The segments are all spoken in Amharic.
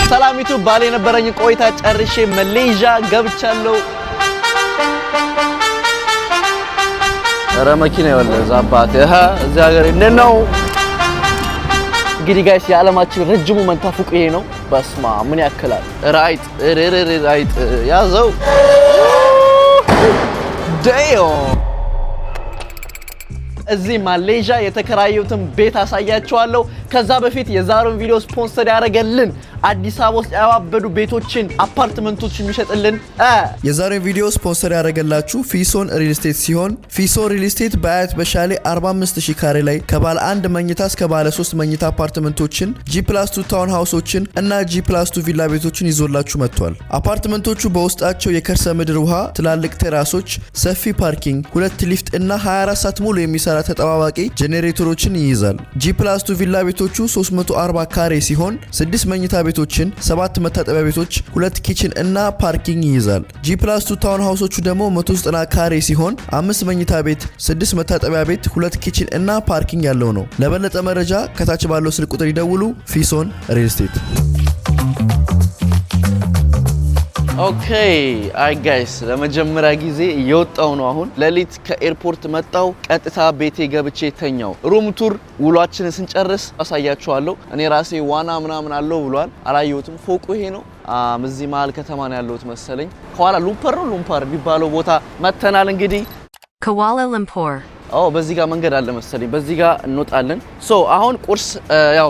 ሰላሚቱ ባሌ ነበረኝ ቆይታ ጨርሼ ማሌዥያ ገብቻለሁ። ኧረ መኪና ይወለ ዛባት እዚህ ሀገር እንደነው እንግዲህ ጋይስ የዓለማችን ረጅሙ መንታ ፎቅ ይሄ ነው። በስማ ምን ያክላል? ራይት ራይት ያዘው ዴዮ እዚህ ማሌዥያ የተከራዩትን ቤት አሳያችኋለሁ። ከዛ በፊት የዛሬውን ቪዲዮ ስፖንሰር ያደረገልን አዲስ አበባ ውስጥ ያባበዱ ቤቶችን አፓርትመንቶችን የሚሸጥልን የዛሬውን ቪዲዮ ስፖንሰር ያደረገላችሁ ፊሶን ሪል ስቴት ሲሆን ፊሶን ሪል ስቴት በአያት በሻሌ 45000 ካሬ ላይ ከባለ 1 መኝታ እስከ ባለ 3 መኝታ አፓርትመንቶችን G+2 ታውን ሃውሶችን እና G+2 ቪላ ቤቶችን ይዞላችሁ መጥቷል። አፓርትመንቶቹ በውስጣቸው የከርሰ ምድር ውሃ፣ ትላልቅ ቴራሶች፣ ሰፊ ፓርኪንግ፣ 2 ሊፍት እና 24 ሰዓት ሙሉ የሚሰራ ተጠባባቂ ጄኔሬተሮችን ይይዛል። G+2 ቪላ ቤቶቹ 340 ካሬ ሲሆን 6 መኝታ ቤቶችን፣ 7 መታጠቢያ ቤቶች፣ 2 ኪችን እና ፓርኪንግ ይይዛል። G+2 ታውን ሃውሶቹ ደግሞ 190 ካሬ ሲሆን 5 መኝታ ቤት፣ 6 መታጠቢያ ቤት፣ 2 ኪችን እና ፓርኪንግ ያለው ነው። ለበለጠ መረጃ ከታች ባለው ስልክ ቁጥር ይደውሉ። ፊሶን ሪል ስቴት። ኦኬ አይ ጋይስ ለመጀመሪያ ጊዜ እየወጣው ነው። አሁን ሌሊት ከኤርፖርት መጣው ቀጥታ ቤቴ ገብቼ ተኛው። ሩም ቱር ውሏችንን ስንጨርስ አሳያችኋለሁ። እኔ ራሴ ዋና ምናምን አለው ብሏል፣ አላየሁትም። ፎቁ ይሄ ነው። እዚህ መሀል ከተማ ነው ያለሁት መሰለኝ። ከኋላ ሉምፐር ነው ሉምፐር የሚባለው ቦታ መተናል። እንግዲህ ኩዋላ ሉምፑር በዚህ ጋር መንገድ አለ መሰለኝ፣ በዚህ ጋር እንወጣለን። አሁን ቁርስ ያው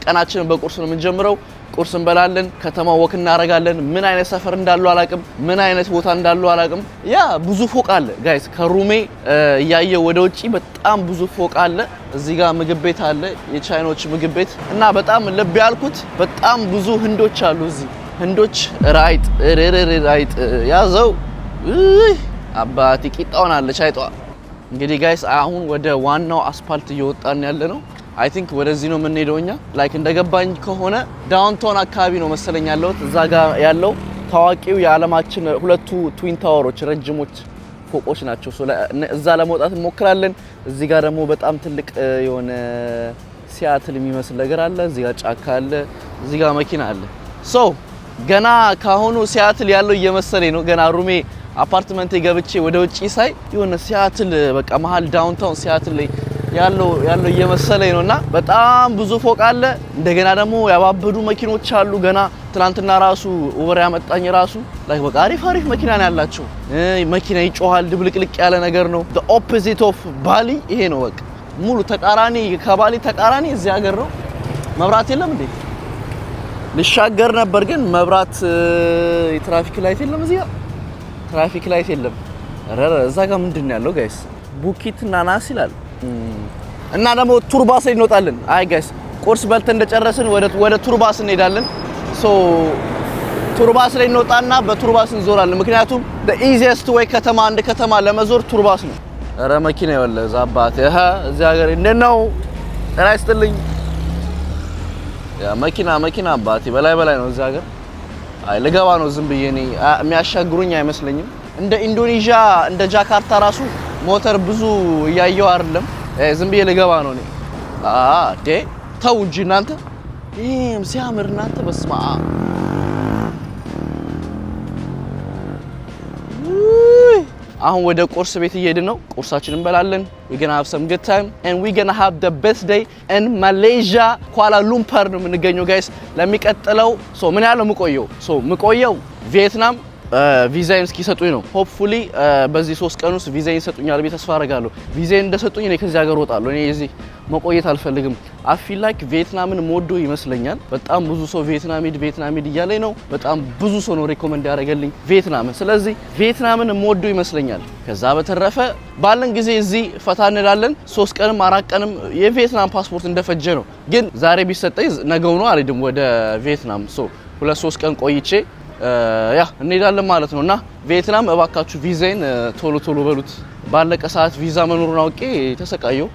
ቀናችንን በቁርስ ነው የምንጀምረው። ቁርስ እንበላለን፣ ከተማው ወክ እናረጋለን። ምን አይነት ሰፈር እንዳለው አላቅም፣ ምን አይነት ቦታ እንዳለው አላቅም። ያ ብዙ ፎቅ አለ ጋይስ። ከሩሜ እያየው ወደ ውጪ በጣም ብዙ ፎቅ አለ። እዚህ ጋር ምግብ ቤት አለ፣ የቻይኖች ምግብ ቤት እና በጣም ልብ ያልኩት በጣም ብዙ ህንዶች አሉ እዚህ። ህንዶች ራይት ያዘው አባቲ ቂጣውን አለ ቻይጧ። እንግዲህ ጋይስ አሁን ወደ ዋናው አስፓልት እየወጣን ያለ ነው። አይ ቲንክ ወደዚህ ነው የምንሄደው እኛ። ላይክ እንደገባኝ ከሆነ ዳውንታውን አካባቢ ነው መሰለኝ ያለው። እዛ ጋር ያለው ታዋቂው የዓለማችን ሁለቱ ትዊን ታወሮች ረጅሞች ፎቆች ናቸው። እዛ ለመውጣት እንሞክራለን። እዚህ ጋር ደግሞ በጣም ትልቅ የሆነ ሲያትል የሚመስል ነገር አለ። እዚህ ጋር ጫካ አለ፣ እዚህ ጋር መኪና አለ። ገና ካሁኑ ሲያትል ያለው እየመሰለኝ ነው። ገና ሩሜ አፓርትመንት ገብቼ ወደ ውጪ ሳይ የሆነ ሲያትል በቃ መሀል ዳውንታውን ሲያትል ላይ ያለው እየመሰለኝ ነውና በጣም ብዙ ፎቅ አለ። እንደገና ደግሞ ያባበዱ መኪኖች አሉ። ገና ትናንትና ራሱ ኡበር ያመጣኝ ራሱ ላይክ በቃ አሪፍ መኪና ነው ያላቸው። መኪና ይጮሃል፣ ድብልቅልቅ ያለ ነገር ነው። the opposite of ባሊ ይሄ ነው። በቃ ሙሉ ተቃራኒ ከባሊ ተቃራኒ እዚህ ሀገር ነው። መብራት የለም እንዴ? ልሻገር ነበር ግን መብራት የትራፊክ ላይት የለም። እዚህ ጋር ትራፊክ ላይት የለም። እዛ ጋር ምንድነው ያለው ጋይስ? ቡኪት እና ናስ ይላል። እና ደግሞ ቱርባስ ላይ እንወጣለን። አይ ጋይስ ቁርስ በልተን እንደጨረስን ወደ ቱርባስ እንሄዳለን። ቱርባስ ላይ እንወጣና በቱርባስ እንዞራለን። ምክንያቱም the easiest way አንድ ከተማ ለመዞር ቱርባስ ነው። ኧረ መኪና ይወለ ዛባት እዚህ ሀገር እንደነው ራይስጥልኝ ያ መኪና አባቴ በላይ ነው እዚህ ሀገር። አይ ልገባ ነው ዝም ብዬ እኔ የሚያሻግሩኝ አይመስለኝም። እንደ ኢንዶኔዥያ እንደ ጃካርታ ራሱ ሞተር ብዙ እያየው አይደለም። ዝም ብዬ ልገባ ነው እኔ። ተው እንጂ እናንተ ሲያምር እናንተ በስማ አሁን ወደ ቁርስ ቤት እየሄድን ነው። ቁርሳችንን እንበላለን። we gonna have some good time and we gonna have the best day in Malaysia ኩዋላ ሉምፐር ነው የምንገኘው ጋይስ። ለሚቀጥለው ምን ያህል ነው የምቆየው ቪየትናም ቪዛዬን እስኪሰጡኝ ነው። ሆፕፉሊ በዚህ 3 ቀን ውስጥ ቪዛዬን ይሰጡኛል ብዬ ተስፋ አደርጋለሁ። ቪዛዬን እንደሰጡኝ እኔ ከዚህ ሀገር እወጣለሁ። እኔ እዚህ መቆየት አልፈልግም። I feel like ቪየትናምን ሞዶ ይመስለኛል። በጣም ብዙ ሰው ቪየትናም ሂድ እያለኝ ነው። በጣም ብዙ ሰው ነው ሪኮመንድ ያደረገልኝ ቪየትናምን። ስለዚህ ቪየትናምን ሞዶ ይመስለኛል። ከዛ በተረፈ ባለን ጊዜ እዚህ ፈታ እንላለን። 3 ቀንም 4 ቀንም የቪየትናም ፓስፖርት እንደፈጀ ነው። ግን ዛሬ ቢሰጠኝ ነገው ነው አልሄድም ወደ ቪየትናም። 2-3 ቀን ቆይቼ እንሄዳለን ማለት ነውና ቪየትናም እባካችሁ ቪዛዬን ቶሎ በሉት። ባለቀ ሰዓት ቪዛ መኖሩን አውቄ ተሰቃየው።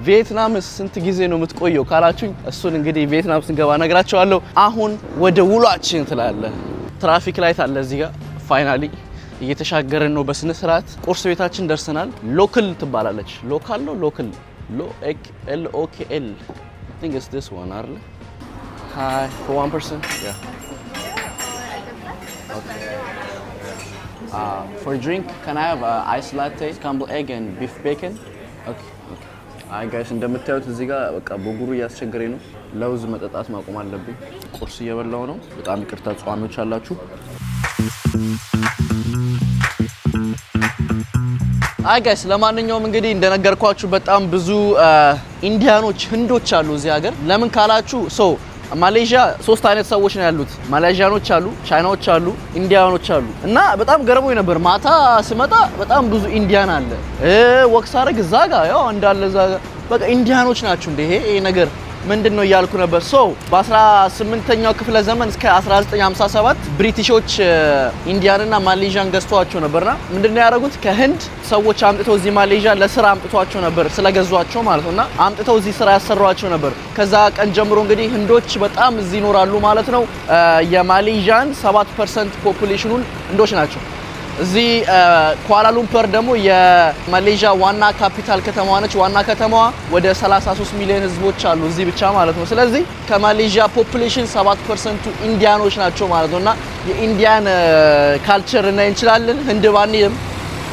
ቪየትናም ስንት ጊዜ ነው የምትቆየው ካላችሁኝ እሱን እንግዲህ ቪየትናም ስንገባ ነግራችኋለሁ። አሁን ወደ ውሏችን ትላለ። ትራፊክ ላይት አለ እዚህ ጋር። ፋይናሊ እየተሻገረን ነው በስነ ስርዓት። ቁርስ ቤታችን ደርሰናል። ሎክል ትባላለች። ሎካል ነው ሎክል LOKL I think it's this one አይደል? Hi, for one person? Yeah. Okay. For drink, can I have ice latte, scrambled egg and beef bacon? Okay. Okay. አይ ጋይስ እንደምታዩት እዚህ ጋር በቃ በጉሩ እያስቸገረኝ ነው። ለውዝ መጠጣት ማቆም አለብኝ። ቁርስ እየበላሁ ነው። በጣም ይቅርታ ጿሚዎች አላችሁ። አይ ጋይስ ለማንኛውም እንግዲህ እንደነገርኳችሁ በጣም ብዙ ኢንዲያኖች ህንዶች አሉ እዚህ ሀገር። ለምን ካላችሁ ማሌዥያ 3 አይነት ሰዎች ነው ያሉት። ማሌዥያኖች አሉ፣ ቻይናዎች አሉ፣ ኢንዲያኖች አሉ። እና በጣም ገርሞኝ ነበር ማታ ስመጣ በጣም ብዙ ኢንዲያን አለ። ወክስ አረግ እዛ ጋር ያው እንዳለ እዛ ጋር በቃ ኢንዲያኖች ናቸው እንደ ይሄ ነገር ምንድነው እያልኩ ነበር። በ18ኛው ክፍለ ዘመን እስከ 1957 ብሪቲሾች ኢንዲያንና ማሌዥያን ገዝተዋቸው ነበርና ምንድነው ያደረጉት ከህንድ ሰዎች አምጥተው እዚህ ማሌዥያ ለስራ አምጥተዋቸው ነበር ስለገዟቸው ማለት ነውና አምጥተው እዚህ ስራ ያሰሯቸው ነበር። ከዛ ቀን ጀምሮ እንግዲህ ህንዶች በጣም እዚህ ይኖራሉ ማለት ነው። የማሌዥያን 7% ፖፑሌሽኑን ህንዶች ናቸው። እዚህ ኳላሉምፐር ደግሞ የማሌዥያ ዋና ካፒታል ከተማዋ ነች። ዋና ከተማዋ ወደ 33 ሚሊዮን ህዝቦች አሉ እዚህ ብቻ ማለት ነው። ስለዚህ ከማሌዥያ ፖፑሌሽን 7% ኢንዲያኖች ናቸው ማለት ነውና የኢንዲያን ካልቸር እና እንችላለን። ህንድ ባንይም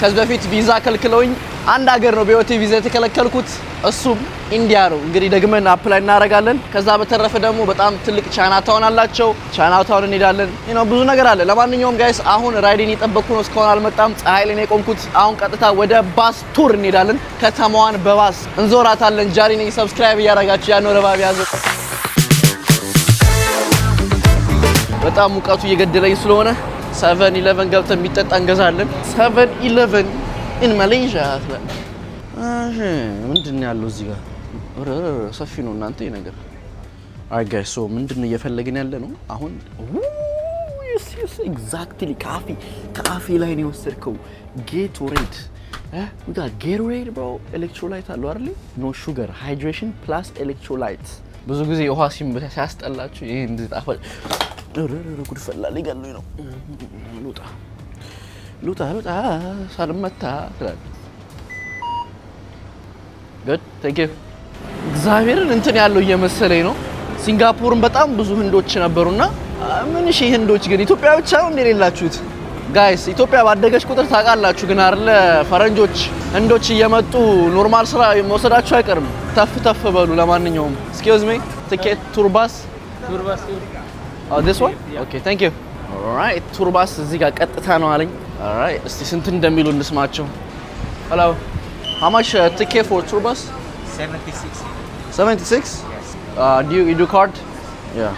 ከዚህ በፊት ቪዛ ከልክለውኝ አንድ ሀገር ነው በህይወቴ ቪዛ የተከለከልኩት እሱም ኢንዲያ ነው። እንግዲህ ደግመን አፕላይ እናደርጋለን። ከዛ በተረፈ ደግሞ በጣም ትልቅ ቻይና ታውን አላቸው። ቻይና ታውን እንሄዳለን። ብዙ ነገር አለ። ለማንኛውም ጋይስ አሁን ራይዲን እየጠበቅኩ ነው። እስካሁን አልመጣም። ፀሐይ ላይ ነው የቆምኩት። አሁን ቀጥታ ወደ ባስ ቱር እንሄዳለን። ከተማዋን በባስ እንዞራታለን። ጃሪ ነኝ። ሰብስክራይብ እያደረጋችሁ ያነው ረባብ ያዘ። በጣም ሙቀቱ እየገደለኝ ስለሆነ 7-11 ገብተን የሚጠጣ እንገዛለን። 7-11 in Malaysia ምንድነው ያለው እዚህ ጋር ሰፊ ነው እናንተ ይሄ ነገር። አይ ጋይስ ምንድነው እየፈለግን ያለ ነው አሁን? yes exactly ካፌ ላይ ነው የወሰድከው ጌቶሬድ we got Gatorade bro electrolyte አለው አይደል? no sugar hydration plus electrolyte። ብዙ ጊዜ ውሃ ሲያስጠላችሁ ይሄ እንድጣፋጭ ጉድ ፈላ ሊገሉኝ ነው። ሉጣ ሳልመታ good thank you። እግዚአብሔርን እንትን ያለው እየመሰለኝ ነው። ሲንጋፖርን በጣም ብዙ ህንዶች ነበሩና ምን እሺ ህንዶች ግን ኢትዮጵያ ብቻ ነው እንደሌላችሁት ጋይስ። ኢትዮጵያ ባደገች ቁጥር ታውቃላችሁ ግን አይደለ ፈረንጆች ህንዶች እየመጡ ኖርማል ስራ መውሰዳቸው አይቀርም። ተፍ በሉ። ለማንኛውም excuse me ticket tour bus oh this one okay thank you all right tour bus እዚህ ጋር ቀጥታ ነው አለኝ። all right እስቲ ስንት እንደሚሉ እንስማቸው። hello how much ticket for tour bus? 76 yes. Do you card? yeah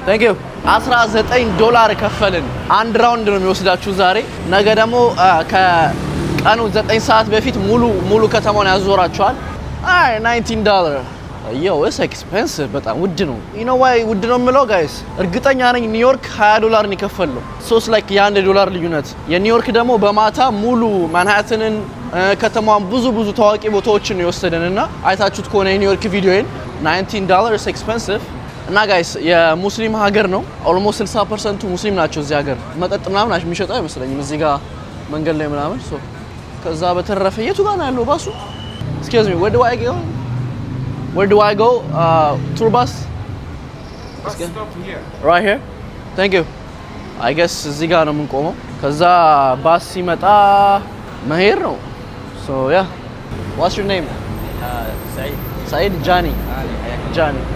thank you $19 ከፈልን። አንድ ራውንድ ነው የሚወስዳችሁ ዛሬ። ነገ ደግሞ ከቀኑ 9 ሰዓት በፊት ሙሉ ከተማውን ያዞራችኋል። አይ $19 yo it's expensive በጣም ውድ ነው። you know why ውድ ነው የምለው ጋይስ? እርግጠኛ ነኝ ኒውዮርክ $20 ነው የከፈለው። ሶስ ላይክ $1 ልዩነት። የኒውዮርክ ደግሞ በማታ ሙሉ ማንሃተንን ከተማውን ብዙ ታዋቂ ቦታዎችን ነው የወሰደንና አይታችሁት ከሆነ የኒውዮርክ ቪዲዮዬን $19 is expensive። እና ጋይስ የሙስሊም ሀገር ነው። ኦልሞስት 60% ሙስሊም ናቸው እዚህ ሀገር። መጠጥ ምናምን የሚሸጠው አይመስለኝም እዚህ ጋር መንገድ ላይ ምናምን። ሶ ከዛ በተረፈ የቱ ጋር ነው ያለው ባሱ? excuse me where do I go tour bus? Bus stop here. right here thank you I guess እዚህ ጋር ነው የምንቆመው። ከዛ ባስ ሲመጣ መሄድ ነው። so yeah what's your name? Said Johnny.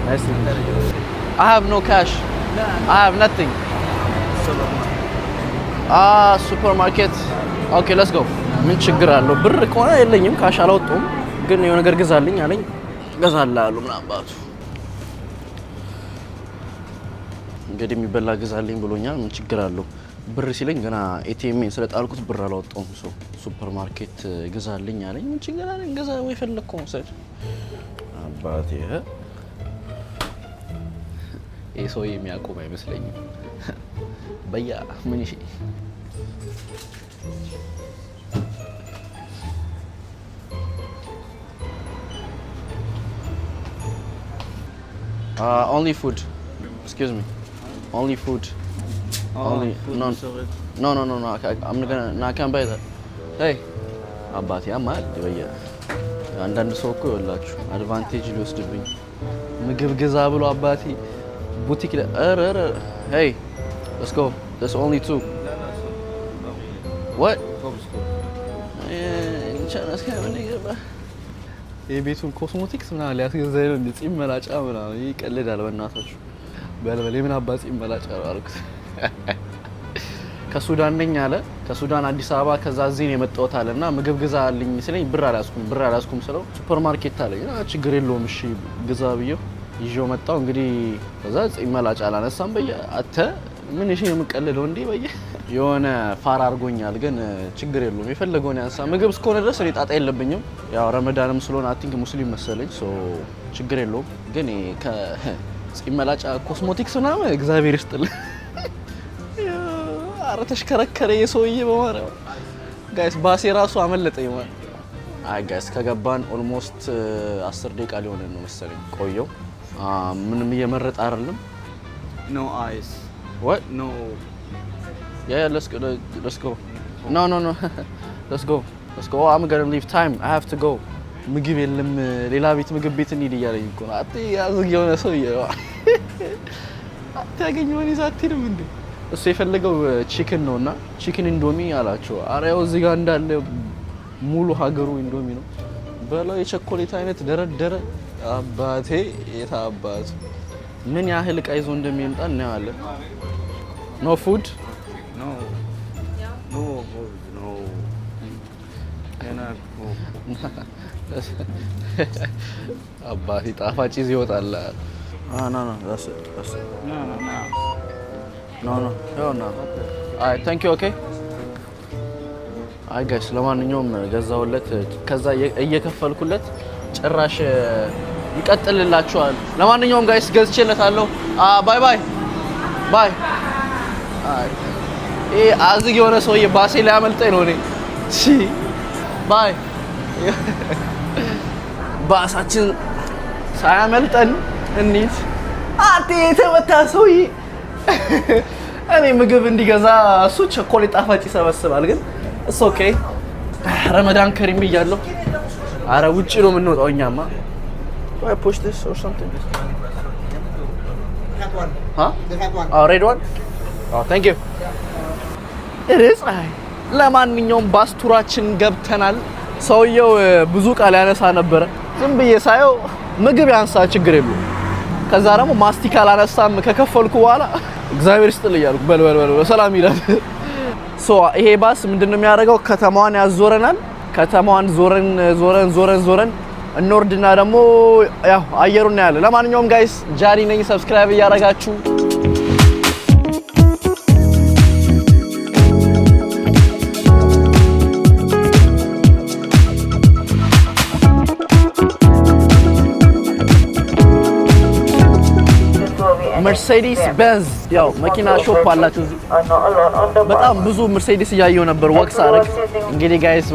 Nice to meet you. I have no cash. I have nothing. Supermarket. Okay, let's go. ምን ችግር አለው? ብር ከሆነ የለኝም ካሽ አላወጣሁም፣ ግን የሆነ ነገር ግዛልኝ አለኝ። ገዛላለሁ ምናምን ባቱ እንግዲህ የሚበላ ግዛልኝ ብሎኛል። ምን ችግር አለው? ብር ሲለኝ ገና ኤቲኤም ስለጣልኩት ብር አላወጣሁም። ሱፐርማርኬት ግዛልኝ አለኝ። ምን ችግር አለ? ገዛ ወይ ፈለግከው መውሰድ አባቴ። ይሄ ሰው የሚያቆም አይመስለኝም። በያ ምን እሺ only food. Excuse me. Only food. Only food no. I'm not gonna. I can't buy that. Hey. አባቴ አማል በያ አንዳንድ ሰው እኮ ይወላችሁ አድቫንቴጅ ሊወስድብኝ ምግብ ግዛ ብሎ አባቴ ቡቲክ hey let's go there's only 2 what ቻናስ ከምን ይገባ የቤቱን ኮስሞቲክስ ምናምን ሊያስገዛኝ ነው እንዴ ጺም መላጫ ምናምን ይቀልዳል በእናታችሁ በልበል ምን አባጺ መላጫ አርኩት ከሱዳን ነኝ አለ ከሱዳን አዲስ አበባ ከዛ እዚህ ነው የመጣሁት አለና ምግብ ግዛልኝ ሲለኝ ብር አላስኩም ስለው ሱፐርማርኬት አለኝ ችግር የለውም እሺ ግዛ ብዬው ይዤው መጣው እንግዲህ ከዛ ጺም መላጫ አላነሳም አተ ምን እሺ የምቀልለው እንዴ የሆነ ፋራ አርጎኛል ግን ችግር የለውም የፈለገውን ያንሳ ምግብ እስከሆነ ድረስ እኔ ጣጣ የለብኝም ያው ረመዳንም ስለሆነ አይ ቲንክ ሙስሊም መሰለኝ ሶ ችግር የለውም ግን ጺም መላጫ ኮስሞቲክስ ምናምን እግዚአብሔር ይስጥልኝ አረ ተሽከረከረ የሰውዬ በማረው ጋይስ ባሴ ራሱ አመለጠኝ ማለት አይ ጋይስ ከገባን ኦልሞስት 10 ደቂቃ ሊሆን ነው መሰለኝ ቆየው ምንም እየመረጥ አይደለም No eyes. what No. yeah let's go no let's go oh, I'm going to leave time I have to go ምግብ የለም ሌላ ቤት ምግብ ቤት እንሂድ እያለኝ እኮ ነው አጤ ያዝግ የሆነ ሰውዬ አታገኘው እኔ ዛትልም እንዴ እሱ የፈለገው ቺክን ነውና ቺክን ኢንዶሚ አላቸው አሬው እዚህ ጋር እንዳለ ሙሉ ሀገሩ ኢንዶሚ ነው በላው የቸኮሌት አይነት ደረደረ አባቴ የታባቱ ምን ያህል ዕቃ ይዞ እንደሚመጣ እናያለን no food No. No food. No. Cannot cook. አባቴ ጣፋጭ ይዞ ይወጣል no that's it No. no አይ thank you okay አይ ጋይስ ለማንኛውም ገዛውለት ከዛ እየከፈልኩለት ጭራሽ ይቀጥልላችኋል ለማንኛውም ጋይስ ገዝቼለታለሁ ባይ አይ አዝግ የሆነ ሰውዬ ባሴ ላይ አመልጠኝ ነው እኔ ባይ ባሳችን ሳያመልጠን እንሂድ አጤ የተመታ ሰውዬ እኔ ምግብ እንዲገዛ እሱ ቸኮሌት ጣፋጭ ይሰበስባል ግን it's okay ረመዳን ከሪም ብያለሁ አረ ውጪ ነው የምንወጣው እኛማ do I push this or something huh oh red one oh thank you it is ለማንኛውም ባስቱራችን ገብተናል ሰውየው ብዙ ቃል ያነሳ ነበር ዝም ብዬ ሳየው ምግብ ያንሳ ችግር የለውም ከዛ ደግሞ ማስቲካ አላነሳም ከከፈልኩ በኋላ እግዚአብሔር ይስጥልኝ ያልኩ በል በሰላም ይላል ሶ ይሄ ባስ ምንድነው የሚያደርገው ከተማዋን ያዞረናል ከተማዋን ዞረን እንወርድና ደግሞ ያው አየሩን ያለ ለማንኛውም ጋይስ ጃሪ ነኝ ሰብስክራይብ እያደረጋችሁ መርሴዲስ ቤንዝ ያው መኪና ሾፕ አላችሁ በጣም ብዙ መርሴዲስ ያየው ነበር ወክስ አረግ እንግዲህ ጋይስ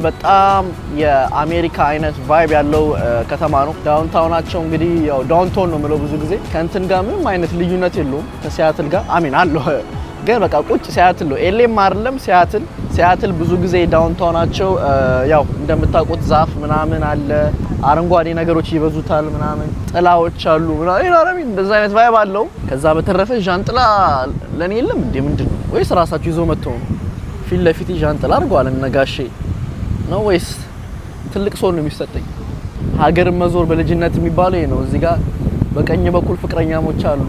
በጣም የአሜሪካ አይነት ቫይብ ያለው ከተማ ነው ዳውንታውናቸው እንግዲህ ያው ዳውንታውን ነው ማለት ብዙ ጊዜ ከእንትን ጋር ምንም አይነት ልዩነት የለውም ከሲያትል ጋር አሚን አለው ግን በቃ ቁጭ ሲያትል ነው ኤሌም አይደለም ሲያትል ብዙ ጊዜ ዳውንታውናቸው ያው እንደምታውቁት ዛፍ ምናምን አለ አረንጓዴ ነገሮች ይበዙታል ምናምን ጥላዎች አሉ ምናምን እንደዛ አይነት ቫይብ አለው ከዛ በተረፈ ጃንጥላ ለኔ የለም እንዴ ምንድነው ወይስ ራሳችሁ ይዞ መጥተው ፊት ለፊት ጃንጥላ አድርጓል እነጋሼ ነው ወይስ ትልቅ ሰው ነው የሚሰጠኝ ሀገር መዞር በልጅነት የሚባለው ይሄ ነው እዚህ ጋር በቀኝ በኩል ፍቅረኛሞች አሉ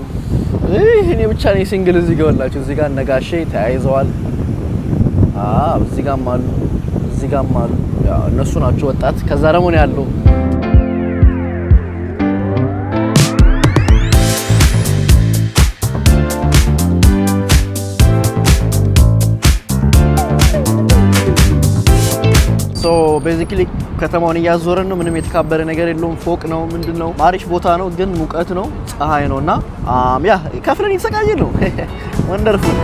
እኔ ብቻ ነኝ ሲንግል እዚህ ጋር ወላችሁ እዚህ ጋር ነጋሼ ተያይዘዋል እዚህ ጋርም አሉ ያው እነሱ ናቸው ወጣት ከዛ ደግሞ ነው ያለው ሶ ቤዚክሊ ከተማውን ያዞረን ነው ምንም የተካበረ ነገር የለውም ፎቅ ነው ምንድነው አሪፍ ቦታ ነው ግን ሙቀት ነው ፀሐይ ነውና ያ ከፍለን ይሰቃየ ነው ወንደርፉል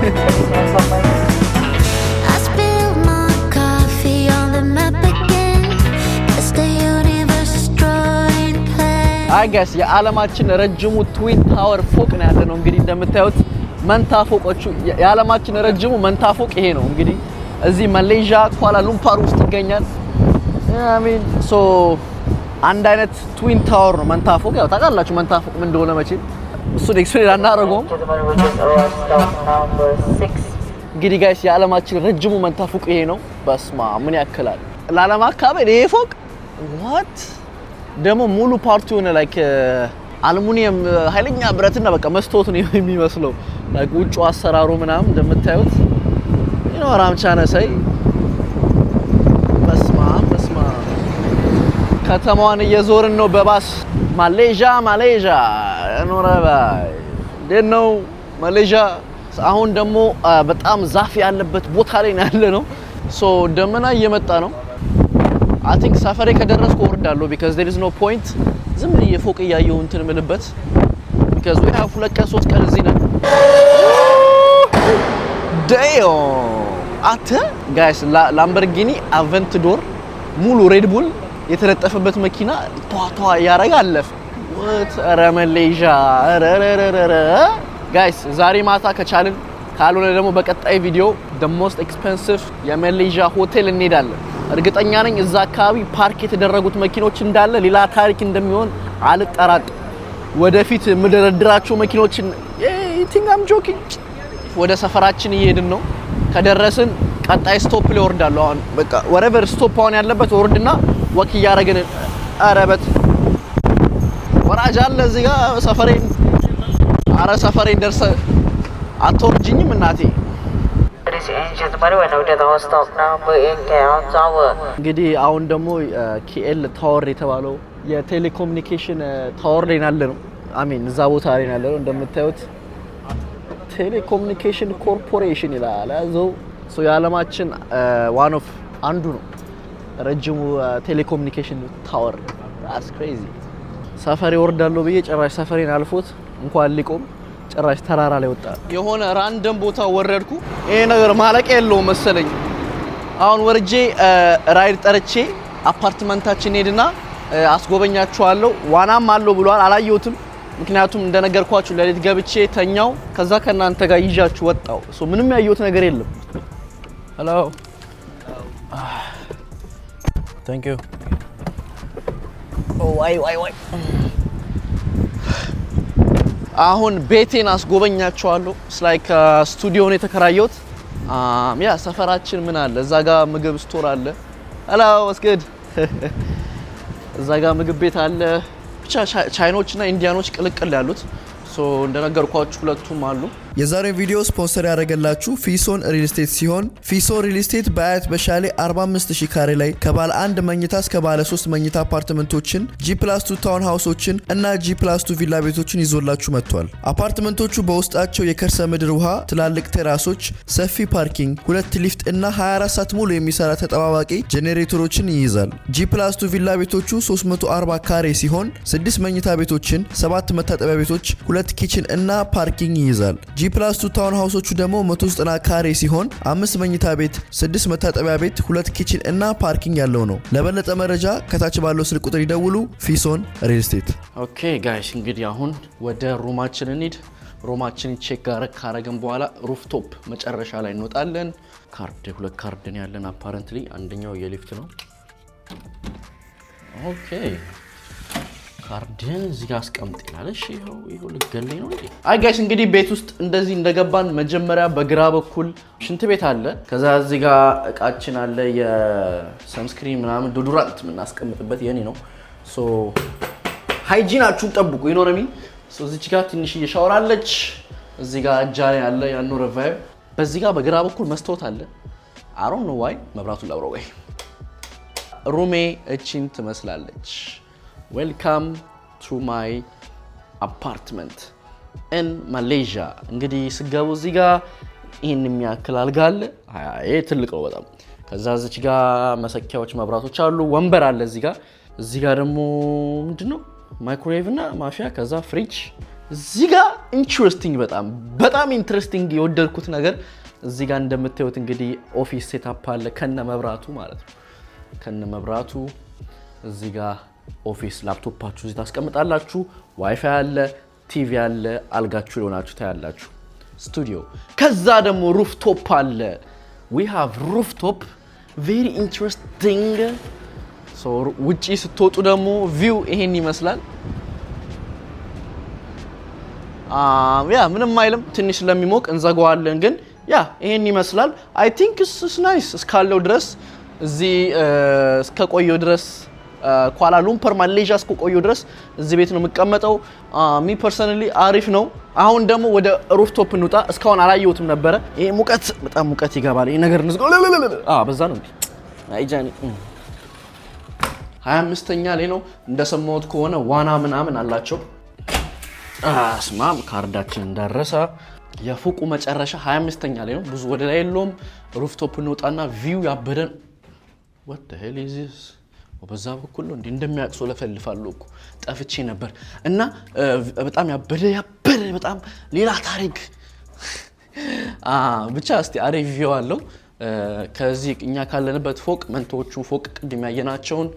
አይ ጋይስ የዓለማችን ረጅሙ ትዊን ታወር ፎቅ ነው ያለነው እንግዲህ እንደምታዩት መንታ ፎቆቹ የዓለማችን ረጅሙ መንታ ፎቅ ይሄ ነው እንግዲህ እዚህ ማሌዥያ ኳላ ሉምፓር ውስጥ ይገኛል አሚን ሶ አንድ አይነት ትዊን ታወር ነው መንታ ፎቅ ያው ታውቃላችሁ መንታ ፎቅ ምን እንደሆነ መቼ እሱን ኤክስፕሌን አናደርገውም። እንግዲህ ጋይስ የዓለማችን ረጅሙ መንታ ፎቅ ይሄ ነው። በስማ ምን ያክላል ለዓለም አካባቢ ይሄ ፎቅ what ደግሞ ሙሉ ፓርቱ የሆነ ላይክ አሉሚኒየም ኃይለኛ ብረትና በቃ መስታወት ነው የሚመስለው። ላይክ ውጭ አሰራሩ ምናምን እንደምታዩት ይኖራም ቻነሳይ በስማ ከተማዋን እየዞርን ነው በባስ ማሌዥያ ኖረባይ ደነው ማሌዥያ። አሁን ደግሞ በጣም ዛፍ ያለበት ቦታ ላይ ያለ ነው። ሶ ደመና እየመጣ ነው። I think ሰፈሬ ከደረስኩ ወርዳለሁ because there is no point ዝም ብዬ ፎቅ እያየሁ እንትን ምልበት because we have 2 ቀን 3 ቀን እዚህ ነን። አተ ጋይስ ላምበርጊኒ አቨንትዶር ሙሉ ሬድ ቡል የተለጠፈበት መኪና ቷቷ ያረጋ አለፈ። ወረ ማሌዥያ ጋይስ ዛሬ ማታ ከቻልን ካልሆነ ደግሞ በቀጣይ ቪዲዮ the most expensive የማሌዥያ ሆቴል እንሄዳለን። እርግጠኛ ነኝ እዛ አካባቢ ፓርክ የተደረጉት መኪኖች እንዳለ ሌላ ታሪክ እንደሚሆን አልጠራጠርም። ወደፊት ምደረድራቸው መኪኖችን ቲንጋም ጆኪንግ ወደ ሰፈራችን እየሄድን ነው። ከደረስን ቀጣይ ስቶፕ ላይ ወርዳለሁ። አሁን በቃ wherever ስቶፕ አሁን ያለበት ወርድና ወክ ያረጋግን አረበት ወራጅ አለ እዚህ ጋር ሰፈሬን ሰፈሬን ደርሰ አትወርጂኝም እናቴ። እንግዲህ አሁን ደግሞ ኬኤል ታወር የተባለው የቴሌኮሙኒኬሽን ታወር ላይ ያለ ነው። አሜን እዛ ቦታ ላይ ያለ ነው። እንደምታዩት ቴሌኮሙኒኬሽን ኮርፖሬሽን ይላል ያዘው። ሶ የዓለማችን ዋን ኦፍ አንዱ ነው ረጅሙ ቴሌኮሙኒኬሽን ታወር። that's crazy። ሰፈሬ ወርዳለሁ ብዬ ጭራሽ ሰፈሬን አልፎት እንኳን ሊቆም ጭራሽ ተራራ ላይ ወጣ። የሆነ ራንደም ቦታ ወረድኩ። ይሄ ነገር ማለቂያ የለውም መሰለኝ። አሁን ወርጄ ራይድ ጠርቼ አፓርትመንታችን ሄድና አስጎበኛችኋለሁ። ዋናም አለው ብሏል፣ አላየሁትም። ምክንያቱም እንደነገርኳችሁ ለሊት ገብቼ ተኛው። ከዛ ከናንተ ጋር ይዣችሁ ወጣው። ሶ ምንም ያየሁት ነገር የለም። ሄሎ ታንክ ዩ። ዋይ አሁን ቤቴን አስጎበኛችኋለሁ። ላይክ ስቱዲዮ ነው የተከራየሁት። ያ ሰፈራችን ምን አለ እዛ ጋር ምግብ ስቶር አለ። ሄሎ ወስገድ እዛ ጋር ምግብ ቤት አለ። ብቻ ቻይኖችና ኢንዲያኖች ቅልቅል ያሉት። ሶ እንደነገርኳችሁ ሁለቱም አሉ። የዛሬው ቪዲዮ ስፖንሰር ያደረገላችሁ ፊሶን ሪል ስቴት ሲሆን ፊሶን ሪል ስቴት በአያት በሻሌ 45000 ካሬ ላይ ከባለ 1 መኝታ እስከ ባለ 3 መኝታ አፓርትመንቶችን G+2 ታውን ሃውሶችን እና G+2 ቪላ ቤቶችን ይዞላችሁ መጥቷል። አፓርትመንቶቹ በውስጣቸው የከርሰ ምድር ውሃ፣ ትላልቅ ቴራሶች፣ ሰፊ ፓርኪንግ፣ 2 ሊፍት እና 24 ሰዓት ሙሉ የሚሰራ ተጠባባቂ ጄኔሬተሮችን ይይዛል። G+2 ቪላ ቤቶቹ 340 ካሬ ሲሆን 6 መኝታ ቤቶችን፣ 7 መታጠቢያ ቤቶች፣ 2 ኪችን እና ፓርኪንግ ይይዛል። G+2 ታውን ሃውሶቹ ደግሞ 190 ካሬ ሲሆን 5 መኝታ ቤት፣ 6 መታጠቢያ ቤት፣ 2 ኪችን እና ፓርኪንግ ያለው ነው። ለበለጠ መረጃ ከታች ባለው ስልክ ቁጥር ይደውሉ። ፊሶን ሪል ስቴት። ኦኬ ጋይስ እንግዲህ አሁን ወደ ሩማችን እንሂድ። ሩማችን ቼክ ካረግን በኋላ ሩፍቶፕ መጨረሻ ላይ እንወጣለን። ሁለት ካርድ ነው ያለን አፓረንትሊ። አንደኛው የሊፍት ነው። ኦኬ ካርድን እዚህ ጋር አስቀምጥ ይላል። እሺ ይሄው ልገለኝ ነው እንዴ? አይ ጋይስ እንግዲህ ቤት ውስጥ እንደዚህ እንደገባን መጀመሪያ በግራ በኩል ሽንት ቤት አለ። ከዛ እዚህ ጋር እቃችን አለ፣ የሰንስክሪን ምናምን ዶዶራንት የምናስቀምጥበት የኔ ነው። ሶ ሃይጂናችሁን ጠብቁ። ይኖረሚ ሶ እዚች ጋር ትንሽ ሻወር አለች። እዚህ ጋር እጃኔ አለ ያኖ ሪቫይቭ። በዚህ ጋር በግራ በኩል መስታወት አለ። I don't know why መብራቱን ላብረው ወይ ሩሜ እቺን ትመስላለች። ዌልካም ቱ ማይ አፓርትመንት ኢን ማሌዥያ። እንግዲህ ስገቡ እዚህ ጋር ይሄን የሚያክል አልጋ አለ። ይሄ ትልቅ ነው በጣም። ከዛ እዚች ጋር መሰኪያዎች መብራቶች አሉ። ወንበር አለ እዚህ ጋር። እዚህ ጋር ደግሞ ምንድነው ማይክሮዌቭ እና ማፊያ፣ ከዛ ፍሪጅ። እዚህ ጋር ኢንትረስቲንግ በጣም ኢንትረስቲንግ የወደድኩት ነገር እዚህ ጋር እንደምታዩት እንግዲህ ኦፊስ ሴትአፕ አለ ከነ መብራቱ ማለት ነው። ከነ መብራቱ እዚህ ጋር ኦፊስ ላፕቶፓችሁ እዚህ ታስቀምጣላችሁ። ዋይፋይ አለ፣ ቲቪ አለ፣ አልጋችሁ ሊሆናችሁ ታያላችሁ። ስቱዲዮ። ከዛ ደግሞ ሩፍቶፕ አለ። we have rooftop very interesting። ሶ ውጪ ስትወጡ ደግሞ ቪው ይሄን ይመስላል። ያ ምንም አይልም ትንሽ ለሚሞቅ እንዘጋዋለን ግን ያ ይሄን ይመስላል I think it's nice እስካለው ድረስ እዚህ እስከ ቆየው ድረስ ኳላ ሉምፐር ማሌዥያ እስከ ቆየው ድረስ እዚህ ቤት ነው የምቀመጠው ሚ ፐርሰናሊ አሪፍ ነው አሁን ደግሞ ወደ ሩፍቶፕ እንውጣ እስካሁን አላየሁትም ነበር ይሄ ሙቀት በጣም ሙቀት ይገባል ይሄ ነገር ንዝጎ በዛ ነው አይጃኒ 25ኛ ላይ ነው እንደሰማሁት ከሆነ ዋና ምናምን አላቸው ስማም ካርዳችን እንዳረሳ የፎቁ መጨረሻ 25ኛ ላይ ነው ብዙ ወደ ላይ የለውም ሩፍቶፕ እንውጣና ቪው ያበደን what the hell is this ወበዛ በኩል ነው እንደሚያቅሶ ለፈልፋለሁ እኮ ጠፍቼ ነበር እና በጣም ያበደ በጣም ሌላ ታሪክ ብቻ እስቲ አሪፍ ቪው አለው ከዚህ እኛ ካለንበት ፎቅ መንቶቹ ፎቅ ቅድም ያየናቸውን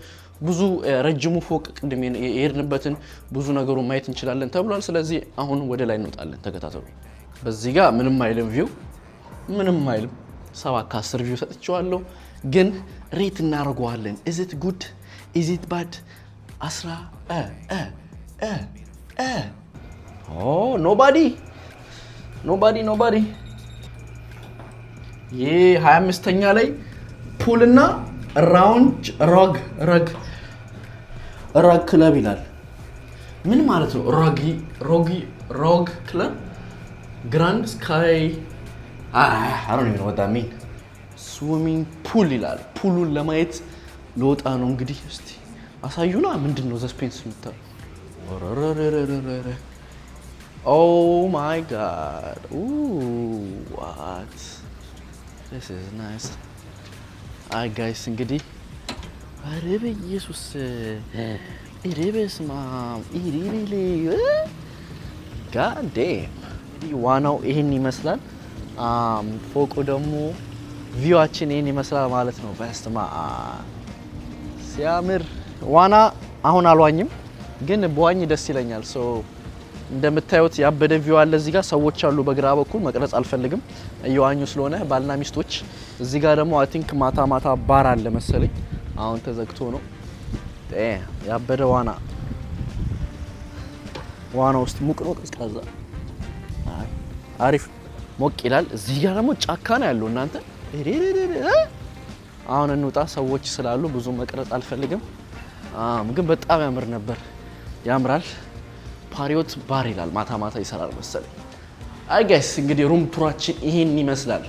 ብዙ ረጅሙ ፎቅ ቅድም የሄድንበትን ብዙ ነገሩ ማየት እንችላለን ተብሏል ስለዚህ አሁን ወደ ላይ እንወጣለን ተከታተሉ በዚህ ጋር ምንም አይልም ቪው ምንም አይልም 7 ከ10 ቪው ሰጥቻለሁ ግን ሬት እናደርገዋለን is it good is it bad oh nobody ይሄ 25ኛ ላይ ፑል እና ራውንድ ሮግ ክለብ ይላል ምን ማለት ነው ሮግ ክለብ ግራንድ ስካይ I don't even know what that mean swimming pool ይላል ፑሉን ለማየት ለወጣ ነው እንግዲህ እስቲ አሳዩና ምንድነው ዘስፔንስ ምታው oh my god ooh what this is nice አይ ጋይስ እንግዲህ አረበ ኢየሱስ ኢሬበስማ ኢሪሪሊ god damn ዋናው ይሄን ይመስላል ፎቁ ደግሞ ቪዋችን ይሄን ይመስላል ማለት ነው በስተማ ሲያምር ዋና አሁን አልዋኝም ግን በዋኝ ደስ ይለኛል ሶ እንደምታዩት ያበደ ቪው አለ እዚህ ጋር ሰዎች አሉ በግራ በኩል መቅረጽ አልፈልግም እየዋኙ ስለሆነ ባልና ሚስቶች እዚህ ጋር ደግሞ አይ ቲንክ ማታ ባር አለ መሰለኝ አሁን ተዘግቶ ነው ያበደ ዋና ውስጥ ሙቅ ነው ቀዝቃዛ አሪፍ ሞቅ ይላል እዚህ ጋር ደግሞ ጫካ ነው ያለው እናንተ አሁን እንውጣ ሰዎች ስላሉ ብዙ መቅረጽ አልፈልግም ግን በጣም ያምር ነበር ያምራል ፓሪዮት ባር ይላል ማታ ይሰራል መሰለኝ አይ ጋይስ እንግዲህ ሩም ቱራችን ይሄን ይመስላል